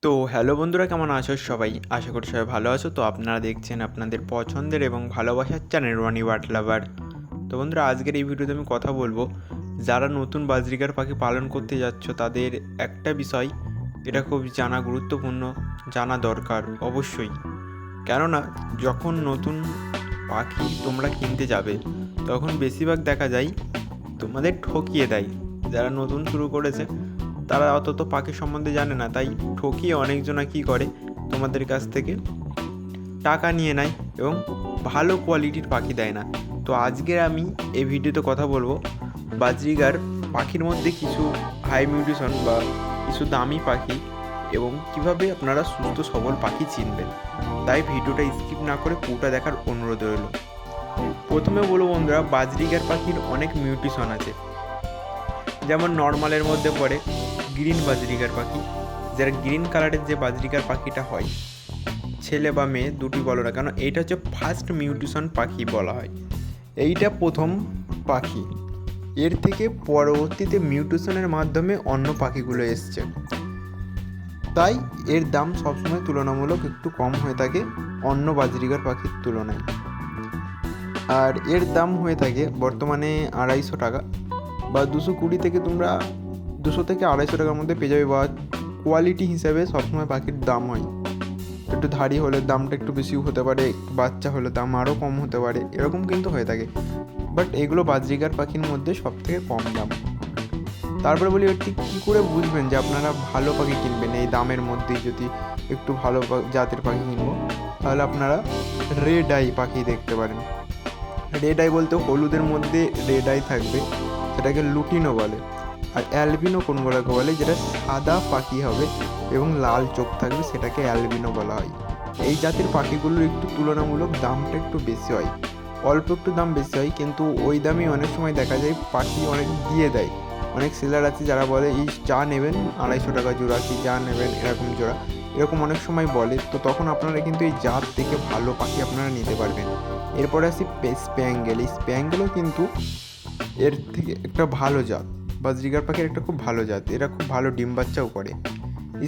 তো হ্যালো বন্ধুরা, কেমন আছো সবাই? আশা করি সবাই ভালো আছো। তো আপনারা দেখছেন আপনাদের পছন্দের এবং ভালোবাসার চ্যানেল রনি বার্ড লাভার। তো বন্ধুরা, আজকের এই ভিডিওতে আমি কথা বলবো যারা নতুন বাজরিকার পাখি পালন করতে যাচ্ছ তাদের একটা বিষয়, এটা খুব জানা গুরুত্বপূর্ণ, জানা দরকার অবশ্যই। কেননা যখন নতুন পাখি তোমরা কিনতে যাবে তখন বেশিরভাগ দেখা যায় তোমাদের ঠকিয়ে দেয়। যারা নতুন শুরু করেছে তারা অত তো পাখি সম্বন্ধে জানে না, তাই ঠকিয়ে অনেকজনা কী করে, তোমাদের কাছ থেকে টাকা নিয়ে নেয় এবং ভালো কোয়ালিটির পাখি দেয় না। তো আজকে আমি এই ভিডিওতে কথা বলবো বাজরিগার পাখির মধ্যে কিছু হাই মিউটেশন বা কিছু দামি পাখি এবং কিভাবে আপনারা সুস্থ সবল পাখি চিনবেন। তাই ভিডিওটা স্কিপ না করে পুরোটা দেখার অনুরোধ রইল। প্রথমে বলবো বন্ধুরা, বাজরিগার পাখির অনেক মিউটেশন আছে। যেমন নর্মালের মধ্যে পড়ে গ্রিন বাজরিগার পাখি, যারা গ্রিন কালারের যে বাজরিগার পাখিটা হয়, ছেলে বা মেয়ে দুটি বলো না কেন, এইটা হচ্ছে ফার্স্ট মিউটেশন পাখি বলা হয়। এইটা প্রথম পাখি, এর থেকে পরবর্তীতে মিউটেশনের মাধ্যমে অন্য পাখিগুলো এসছে, তাই এর দাম সবসময় তুলনামূলক একটু কম হয়ে থাকে অন্য বাজরিগার পাখির তুলনায়। আর এর দাম হয়ে থাকে বর্তমানে 250 টাকা বা 220 থেকে তোমরা 200 থেকে 250 টাকার মধ্যে পেয়ে যাবে। বা কোয়ালিটি হিসাবে সবসময় পাখির দাম হয়, একটু ধারি হলে দামটা একটু বেশিও হতে পারে, একটু বাচ্চা হলে দাম আরও কম হতে পারে, এরকম কিন্তু হয়ে থাকে। বাট এগুলো বাজরিগার পাখির মধ্যে সব থেকে কম দাম। তারপরে বলি, ঠিক কী করে বুঝবেন যে আপনারা ভালো পাখি কিনবেন এই দামের মধ্যেই? যদি একটু ভালো জাতের পাখি কিনবো, তাহলে আপনারা রেড আই পাখি দেখতে পারেন। রেড আই বলতে হলুদের মধ্যে রেড আই থাকবে, সেটাকে লুটিনো বলে। আর অ্যালবিনো কোনগুলোকে বলে, যেটা সাদা পাখি হবে এবং লাল চোখ থাকবে, সেটাকে অ্যালবিনো বলা হয়। এই জাতের পাখিগুলোর একটু তুলনামূলক দামটা একটু বেশি হয়, অল্প একটু দাম বেশি হয়, কিন্তু ওই দামই অনেক সময় দেখা যায় পাখি অনেক দিয়ে দেয়। অনেক সেলার আছে যারা বলে এই যা নেবেন 250 টাকা জোড়া, কি যা নেবেন এরকম জোড়া, এরকম অনেক সময় বলে। তো তখন আপনারা কিন্তু এই জাত থেকে ভালো পাখি আপনারা নিতে পারবেন। এরপরে আসি স্প্যাঙ্গেল। এই স্প্যাঙ্গেলও কিন্তু এর থেকে একটা ভালো জাত, বাজরিগার পাখির একটা খুব ভালো জাত, এরা খুব ভালো ডিম বাচ্চাও করে।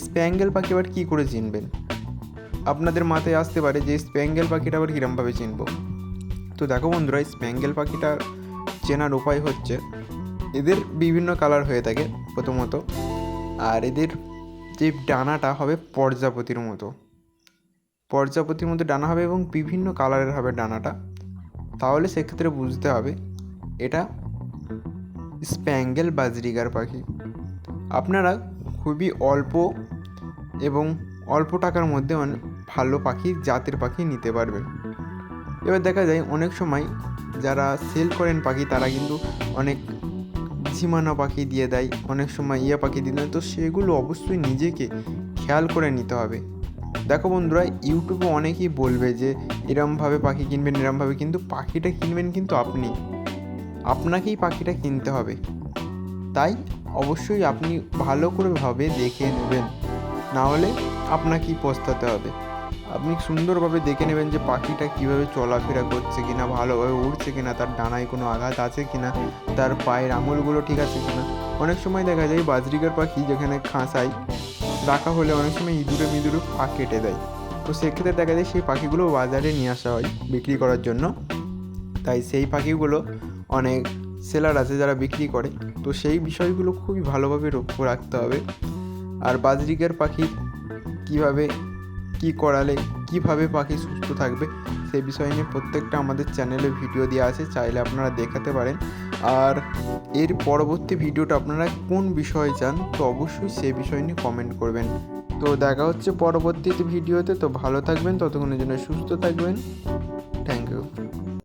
স্প্যাঙ্গেল পাখি আবার কী করে চিনবেন? আপনাদের মাথায় আসতে পারে যে স্প্যাঙ্গেল পাখিটা আবার কীরমভাবে চিনব। তো দেখো বন্ধুরা, স্প্যাঙ্গেল পাখিটা চেনার উপায় হচ্ছে, এদের বিভিন্ন কালার হয়ে থাকে প্রথমত, আর এদের যে ডানাটা হবে প্রজাপতির মতো ডানা হবে এবং বিভিন্ন কালারের হবে ডানাটা। তাহলে সেক্ষেত্রে বুঝতে হবে এটা স্প্যাঙ্গেল বাজরিগার পাখি। আপনারা খুবই অল্প টাকার মধ্যে ভালো পাখি, জাতের পাখি নিতে পারবেন। এবার দেখা যায় অনেক সময় যারা সেল করেন পাখি, তারা কিন্তু অনেক ঝিমানো পাখি দিয়ে দেয়, অনেক সময় পাখি দিয়ে দেয়। তো সেগুলো অবশ্যই নিজেকে খেয়াল করে নিতে হবে। দেখো বন্ধুরা, ইউটিউবে অনেকেই বলবে যে এরমভাবে পাখি কিনবেন, এরমভাবে, কিন্তু পাখিটা কিনবেন কিন্তু আপনাকেই পাখিটা কিনতে হবে। তাই অবশ্যই আপনি ভালো করে ভাবে দেখে নেবেন, না হলে আপনাকেই পস্তাতে হবে। আপনি সুন্দরভাবে দেখে নেবেন যে পাখিটা কীভাবে চলাফেরা করছে কিনা, ভালোভাবে উড়ছে কিনা, তার ডানায় কোনো আঘাত আছে কিনা, তার পায়ের আঙুলগুলো ঠিক আছে কিনা। অনেক সময় দেখা যায় বাজরিগার পাখি যেখানে খাঁচায় রাখা হলে অনেক সময় ইঁদুরে পা কেটে দেয়। তো সেক্ষেত্রে দেখা যায় সেই পাখিগুলো বাজারে নিয়ে আসা হয় বিক্রি করার জন্য। তাই সেই পাখিগুলো অনেক সেলার আছে যারা বিক্রি করে, তো সেই বিষয়গুলো খুবই ভালোভাবে লক্ষ্য রাখতে হবে। আর বাজরিগার পাখির কীভাবে কী করালে কীভাবে পাখি সুস্থ থাকবে, সেই বিষয় নিয়ে প্রত্যেকটা আমাদের চ্যানেলে ভিডিও দেওয়া আছে, চাইলে আপনারা দেখাতে পারেন। আর এর পরবর্তী ভিডিওটা আপনারা কোন বিষয়ে চান, তো অবশ্যই সেই বিষয় নিয়ে কমেন্ট করবেন। তো দেখা হচ্ছে পরবর্তী ভিডিওতে। তো ভালো থাকবেন, ততক্ষণের জন্য সুস্থ থাকবেন। Thank you.